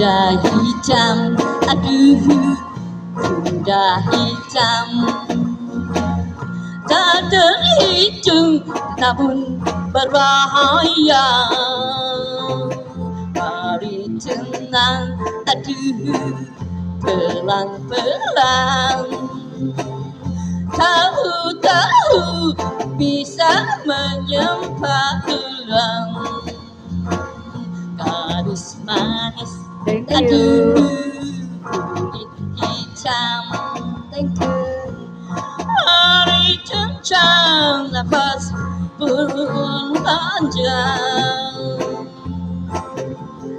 kuda hitam, aduh kuda hitam. Tak terhitung namun berbahaya. Mari tenang, aduh pelan-pelan. Tahu-tahu bisa menyembah ulang. Gadis manis, aduh kulit hitam. Thank you. Hari kencang, nafas pun panjang.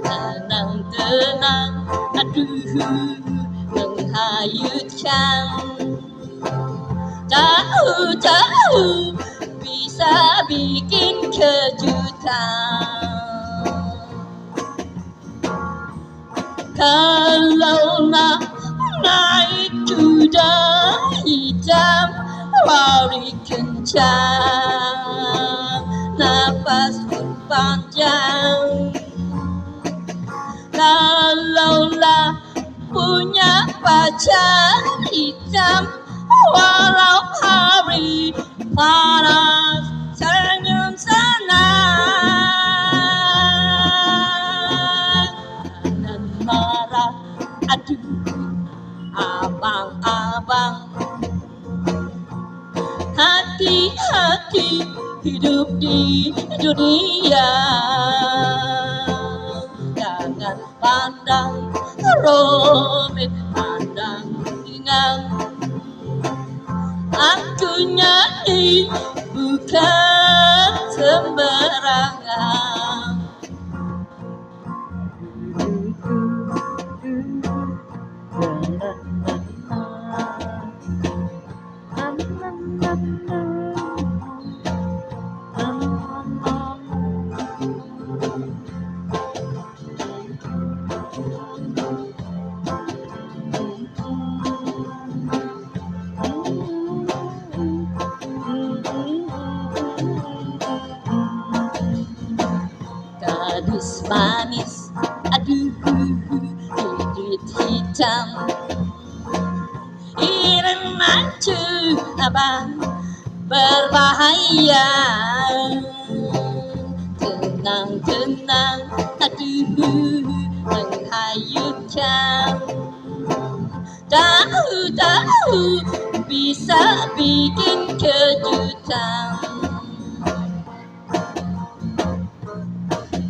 Tenang-tenang, aduh menghayutkan. Tahu-tahu bisa bikin kejutan. Kalau nak naik kuda hitam, lari kencang, nafas pun panjang. Kalaulah punya pacar hitam, walau hari panas, senyum senang. Jangan marah, aduh abang-abang. Hati-hati hidup di dunia. Jangan pandang rumit, pandang ringan. Aku nyanyi bukan sembarangan. Gadis manis, aduh kulit hitam. Iring macu abang berbahaya. Tenang-tenang, aduh menghayutkan. Tahu-tahu bisa bikin kejutan.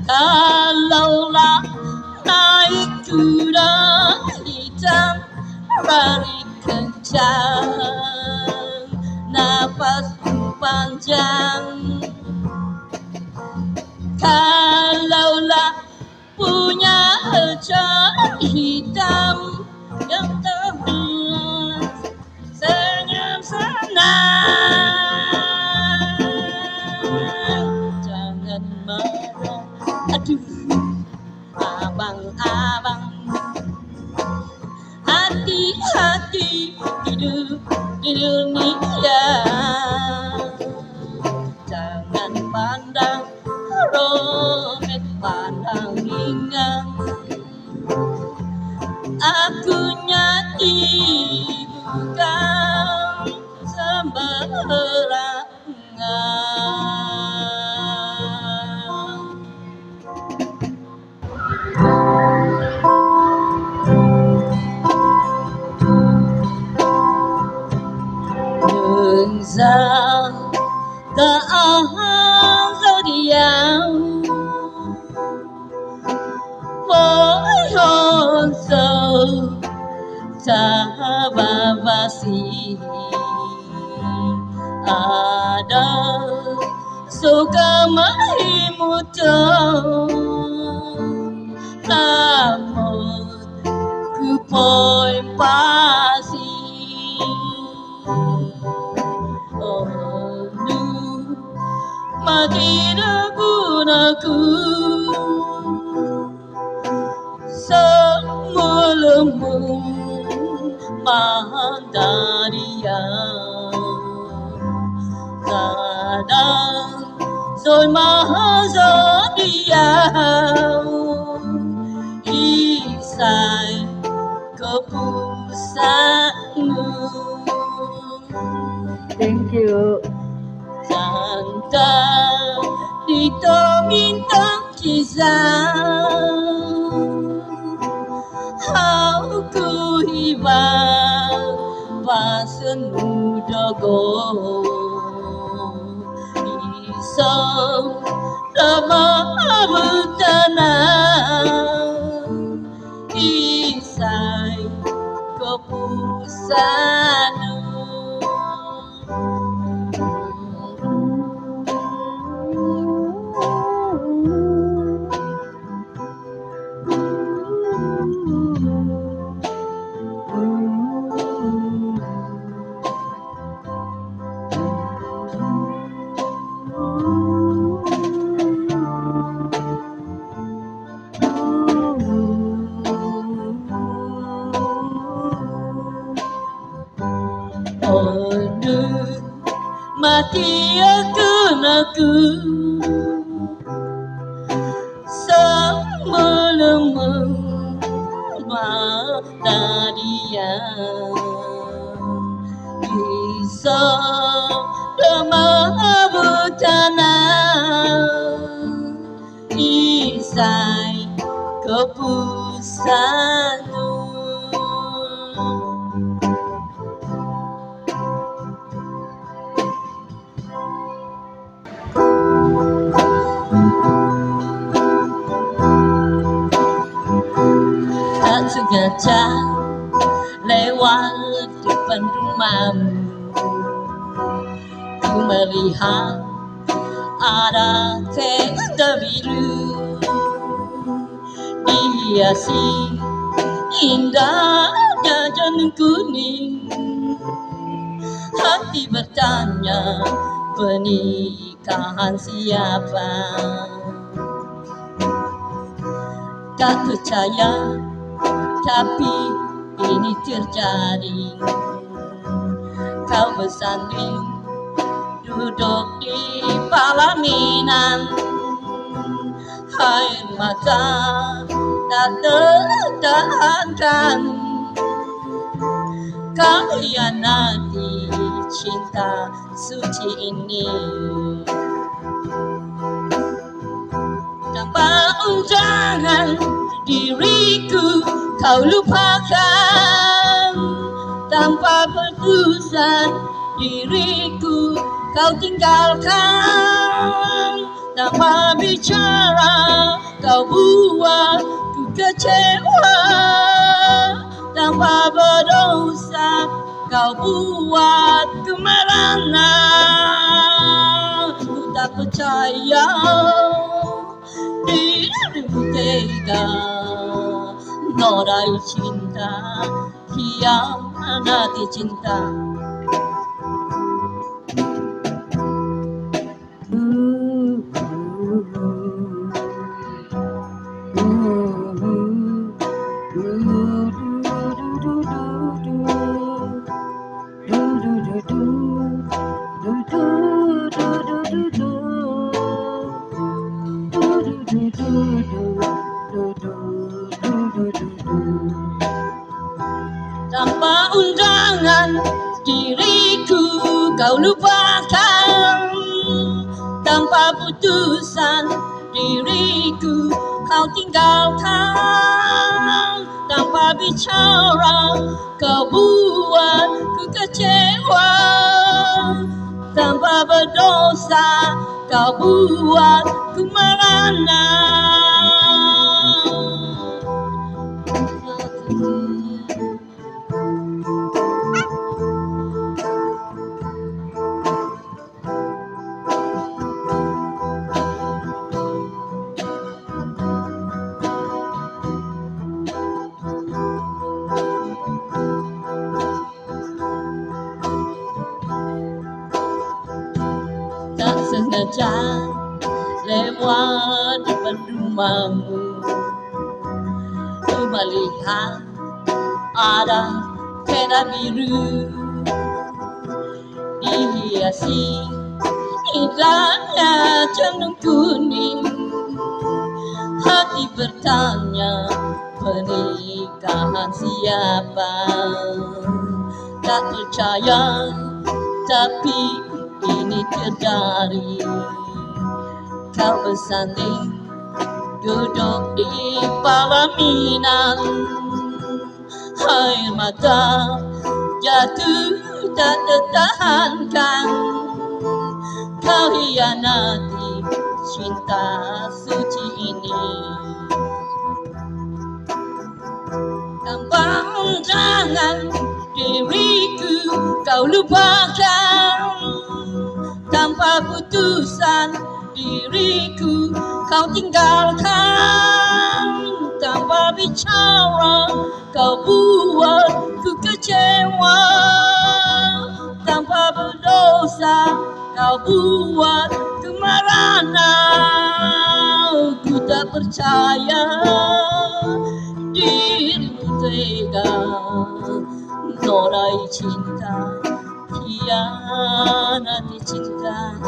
Kalaulah naik kuda hitam, lari kencang, nafas panjang. Kalaulah punya pacar hitam yang terbias senyum senang. Jangan marah, aduh abang-abang. Hati-hati hidup di dunia. Jangan pandang rumit, pandang ringan. Aku nyanyi bukan sembarangan. Keadaan zodiak với hôn sâu ta và si ada suka mahimuto namun ku poin pasi. Mati gunaku semulamu mandaria kadang rồi mà giờ đi selesai keputusanmu. Thank you. Santai dito bintang kisah, aku hilang pasen mudago isong lama bertanam isai keputusanmu. Aduh, mati aku sebelum mata dia bisa lemah bertanam isai keputusanmu. Tak sengaja lewat depan rumahmu, ku melihat ada tenda biru dihiasi indahnya janur kuning. Hati bertanya, pernikahan siapa? Tak percaya, tapi ini terjadi. Kau bersanding duduk di pelaminan, air mata tak tertahankan. Kau hianati cinta suci ini. Tanpa undangan diriku kau lupakan, tanpa putusan diriku kau tinggalkan, tanpa bicara kau buat ku kecewa, tanpa berdosa kau buat ku merana. Ku tak percaya dirimu tega norai cinta, hianati cinta. Tanpa undangan diriku kau lupakan, tanpa putusan diriku kau tinggalkan, tanpa bicara kau buat ku kecewa, tanpa berdosa kau buat ku merana. Tak sengaja lewat depan rumahmu, ku melihat ada tenda biru dihiasi indahnya janur kuning. Hati bertanya, pernikahan siapa. Tak percaya tapi ini terjadi. Kau bersanding duduk di pelaminan, air mata jatuh tak tertahankan. Kau hianati cinta suci ini. Tanpa undangan diriku kau lupakan, tanpa putusan diriku kau tinggalkan, tanpa bicara kau buatku kecewa, tanpa berdosa kau buat kemarahan. Ku tak percaya dirimu tega norai cinta, hianati cinta.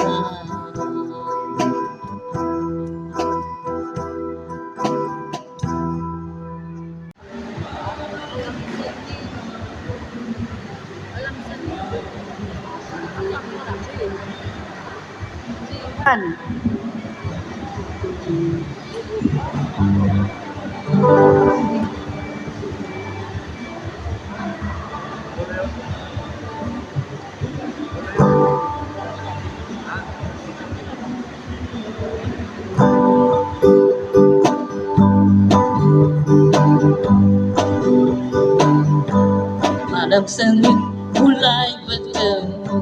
Malam Senin mulai bertemu,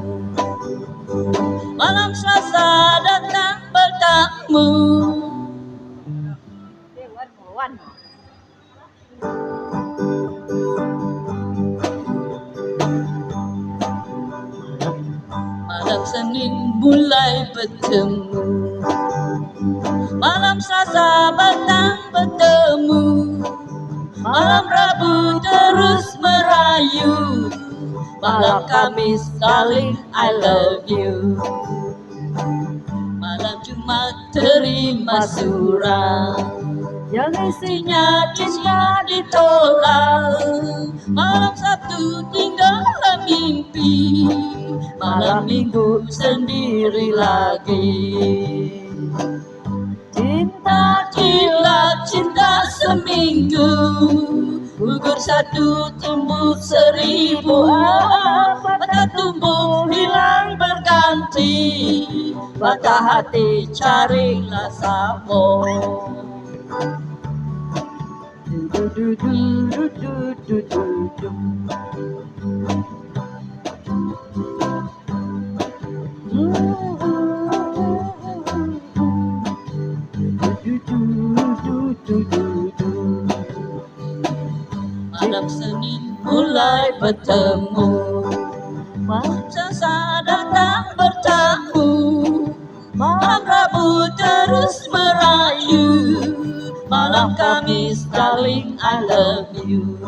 malam Selasa datang bertamu. Malam Senin mulai bertemu, malam Selasa datang bertemu, malam Rabu terus merayu, malam Kamis saling I love you, malam Jumat terima surat yang isinya cinta ditolak, malam Sabtu tinggallah mimpi, malam Minggu sendiri lagi. Cinta gila, cinta seminggu, gugur satu tumbuh seribu. Patah tumbuh hilang berganti, patah hati carilah sabun. Malam Senin mulai bertemu, malam Selasa datang bertamu, malam Rabu terus merayu, malam Kamis darling I love you,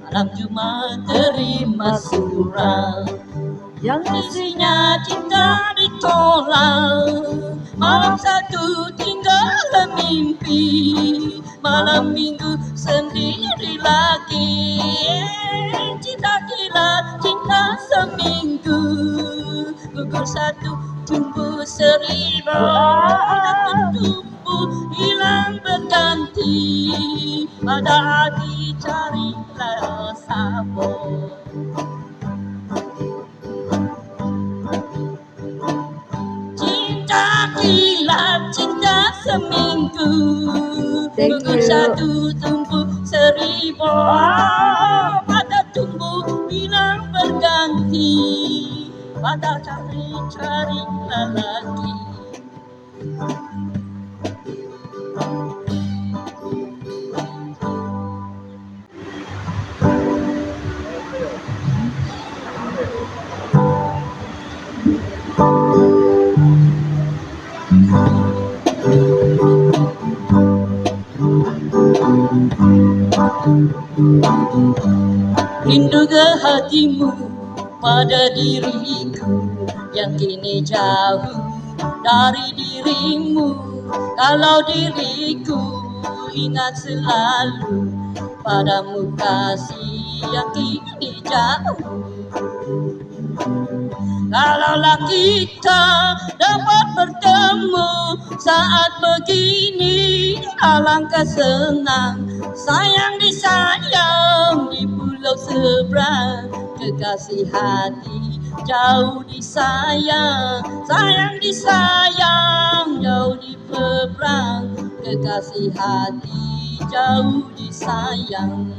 malam Jumat terima surat yang isinya cinta ditolak, malam Sabtu tinggallah mimpi, malam Minggu sendiri lagi. Cinta gila, cinta seminggu, gugur satu tumbuh seribu. Patah tumbuh hilang berganti, pada hati carilah sabun. Cinta gila, cinta seminggu, gugur satu tumbuh seribu. Patah tumbuh hilang berganti, pada carilah lagi. Rindu ke hatimu pada diriku yang kini jauh dari dirimu. Kalau diriku ingat selalu padamu kasih yang kini jauh. Kalaulah kita dapat bertemu saat begini, alangkah senang. Sayang disayang di pulau seberang, kekasih hati jauh disayang. Sayang disayang jauh di seberang, kekasih hati jauh disayang.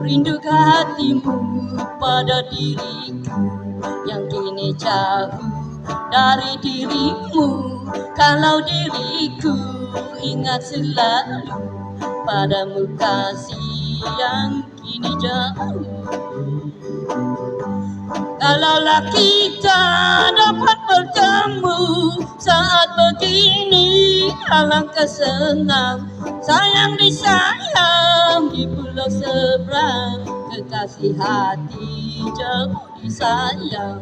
Rindu hatimu pada diriku yang kini jauh dari dirimu. Kalau diriku ingat selalu padamu kasih yang kini jauh. Kalaulah kita dapat bertemu saat begini, alangkah senang. Sayang disayang di pulau seberang, kekasih hati jauh disayang.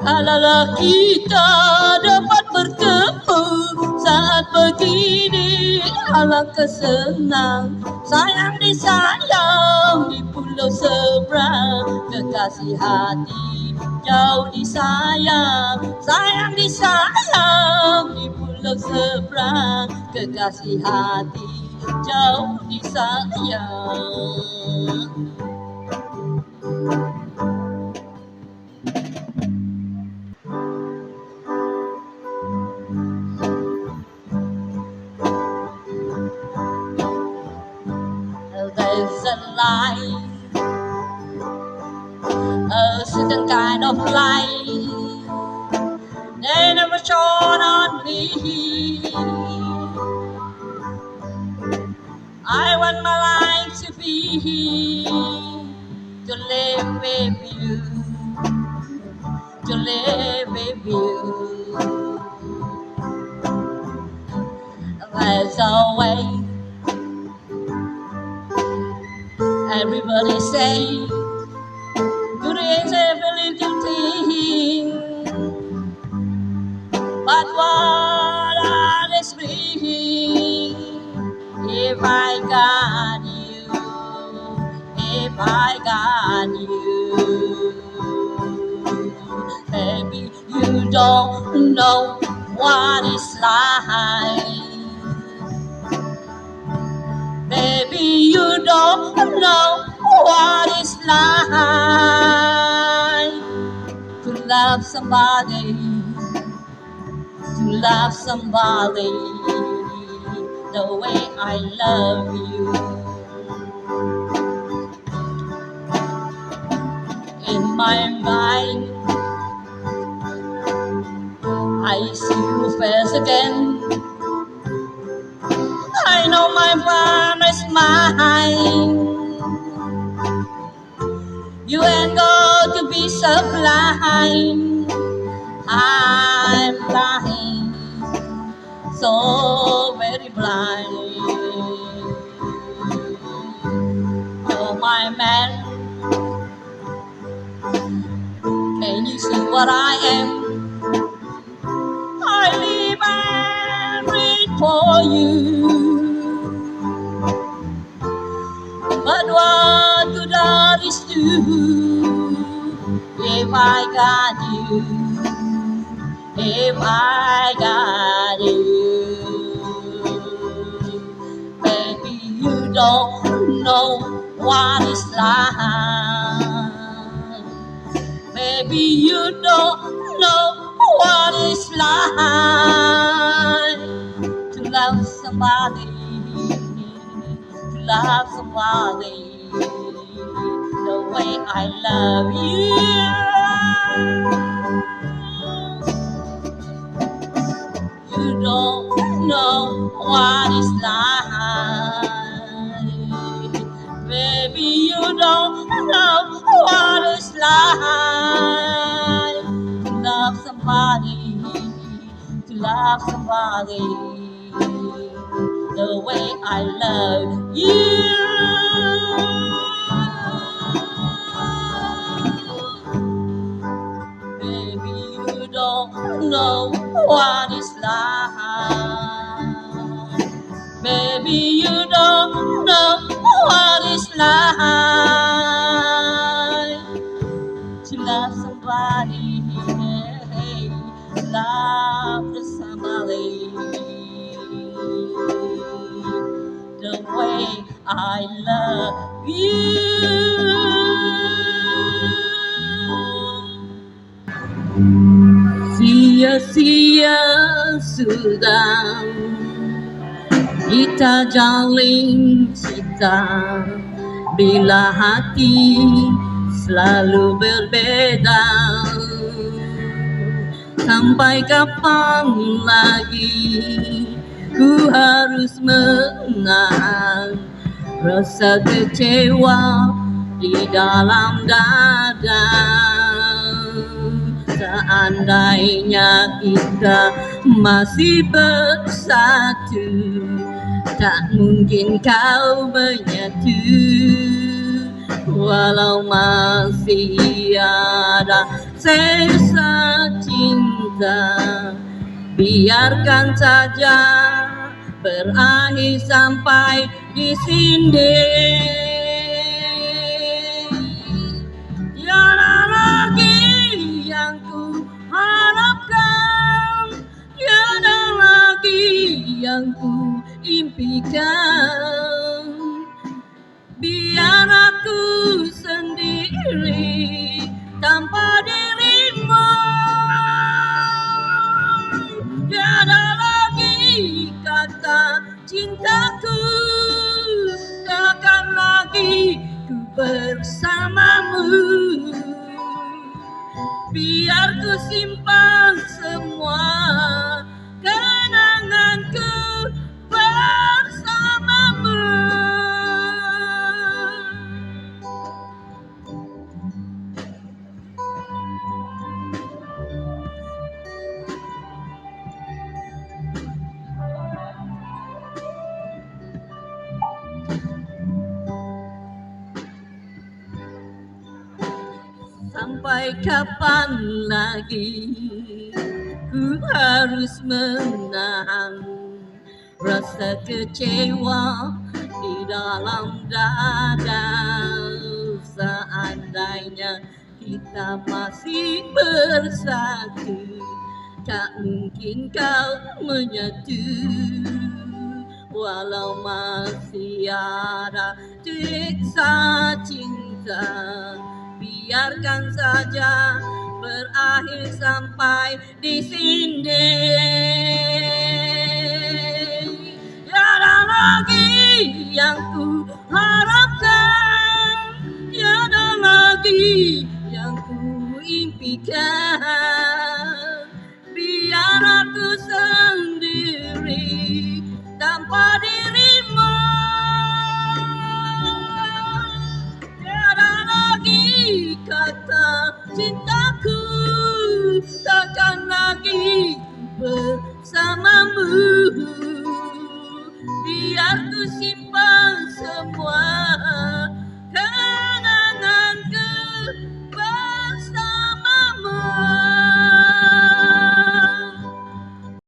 Kalaulah kita dapat bertemu saat begini, alangkah senang. Sayang disayang di pulau seberang, kekasih hati jauh disayang. Sayang disayang di pulau seberang, kekasih hati jauh disayang. There's a light, a certain kind of light they never shone on me. I want my life to be to live with you, to live with you. There's a way. Everybody say good is a really good thing, but what are they speaking? If I got you, if I got you, baby, you don't know what it's like. Baby, you don't know what it's like to love somebody, to love somebody the way I love you. In my mind, I see you face again. I know my fun is mine. You ain't going to be so blind. I'm blind, so very blind. You're my man. Can you see what I am? I live and breathe for you. But what good artists do if I got you, if I got you? Baby, you don't know what it's like. Baby, you don't know what it's like to love somebody, to love somebody the way I love you. You don't know what it's like. Baby, you don't know what it's like to love somebody the way I love you. Baby, you don't know what it's like. Baby, you don't know what it's like to love somebody, hey, love somebody the way I love you. Sia-sia sudah kita jalin cinta bila hati selalu berbeda. Sampai kapan lagi ku harus menahan rasa kecewa di dalam dada. Seandainya kita masih bersatu, tak mungkin kau menyatu. Walau masih ada sisa cinta, biarkan saja berakhir sampai di sini. Tiada lagi yang ku harapkan, tiada lagi yang ku impikan. Biar aku sendiri tanpa dirimu. Tiada lagi kata cintaku, takkan lagi ku bersamamu. Biar ku simpan semua kenanganku bersamamu. Sampai kapan lagi ku harus menahan rasa kecewa di dalam dada. Seandainya kita masih bersatu, tak mungkin kau menyatu. Walau masih ada sisa cinta, biarkan saja berakhir sampai di sini. Tiada lagi yang ku harapkan, tiada lagi yang ku impikan. Biar aku sendiri tanpa dirimu. Tiada lagi kata cintaku, takkan lagi bersamamu.